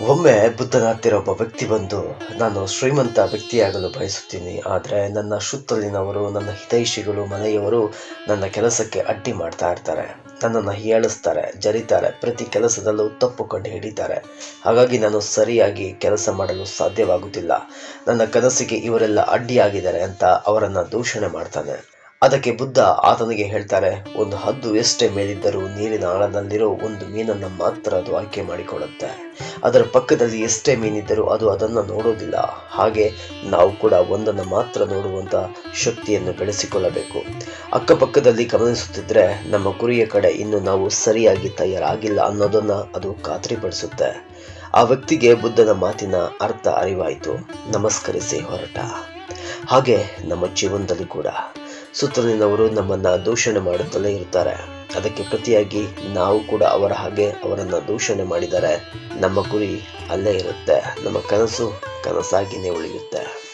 ಒಮ್ಮೆ ಬುದ್ಧನ ಹತ್ತಿರ ಒಬ್ಬ ವ್ಯಕ್ತಿ ಬಂದು, ನಾನು ಶ್ರೀಮಂತ ವ್ಯಕ್ತಿಯಾಗಲು ಬಯಸುತ್ತೀನಿ, ಆದರೆ ನನ್ನ ಸುತ್ತಲಿನವರು, ನನ್ನ ಹಿತೈಷಿಗಳು, ಮನೆಯವರು ನನ್ನ ಕೆಲಸಕ್ಕೆ ಅಡ್ಡಿ ಮಾಡ್ತಾ ಇರ್ತಾರೆ. ನನ್ನನ್ನು ಹೀಯಾಳಿಸ್ತಾರೆ, ಜರಿತಾರೆ, ಪ್ರತಿ ಕೆಲಸದಲ್ಲೂ ತಪ್ಪು ಕಂಡು ಹಿಡಿತಾರೆ. ಹಾಗಾಗಿ ನಾನು ಸರಿಯಾಗಿ ಕೆಲಸ ಮಾಡಲು ಸಾಧ್ಯವಾಗುತ್ತಿಲ್ಲ. ನನ್ನ ಕನಸಿಗೆ ಇವರೆಲ್ಲ ಅಡ್ಡಿಯಾಗಿದ್ದಾರೆ ಅಂತ ಅವರನ್ನು ದೂಷಣೆ ಮಾಡ್ತಾನೆ. ಅದಕ್ಕೆ ಬುದ್ಧ ಆತನಿಗೆ ಹೇಳ್ತಾರೆ, ಒಂದು ಹದ್ದು ಎಷ್ಟೇ ಮೇಲಿದ್ದರೂ ನೀರಿನ ಆಳದಲ್ಲಿರೋ ಒಂದು ಮೀನನ್ನು ಮಾತ್ರ ಅದು ಆಯ್ಕೆ ಮಾಡಿಕೊಳ್ಳುತ್ತೆ. ಅದರ ಪಕ್ಕದಲ್ಲಿ ಎಷ್ಟೇ ಮೀನಿದ್ದರೂ ಅದು ಅದನ್ನು ನೋಡೋದಿಲ್ಲ. ಹಾಗೆ ನಾವು ಕೂಡ ಒಂದನ್ನು ಮಾತ್ರ ನೋಡುವಂತ ಶಕ್ತಿಯನ್ನು ಬೆಳೆಸಿಕೊಳ್ಳಬೇಕು. ಅಕ್ಕಪಕ್ಕದಲ್ಲಿ ಗಮನಿಸುತ್ತಿದ್ರೆ ನಮ್ಮ ಗುರಿಯ ಕಡೆ ಇನ್ನು ನಾವು ಸರಿಯಾಗಿ ತಯಾರಾಗಿಲ್ಲ ಅನ್ನೋದನ್ನ ಅದು ಖಾತ್ರಿಪಡಿಸುತ್ತೆ. ಆ ವ್ಯಕ್ತಿಗೆ ಬುದ್ಧನ ಮಾತಿನ ಅರ್ಥ ಅರಿವಾಯಿತು. ನಮಸ್ಕರಿಸಿ ಹೊರಟ. ಹಾಗೆ ನಮ್ಮ ಜೀವನದಲ್ಲಿ ಕೂಡ ಸುತ್ತಲಿನವರು ನಮ್ಮನ್ನ ದೂಷಣೆ ಮಾಡುತ್ತಲೇ ಇರ್ತಾರೆ. ಅದಕ್ಕೆ ಪ್ರತಿಯಾಗಿ ನಾವು ಕೂಡ ಅವರ ಹಾಗೆ ಅವರನ್ನ ದೂಷಣೆ ಮಾಡಿದರೆ ನಮ್ಮ ಗುರಿ ಅಲ್ಲೇ ಇರುತ್ತೆ. ನಮ್ಮ ಕನಸು ಕನಸಾಗಿಯೇ ಉಳಿಯುತ್ತೆ.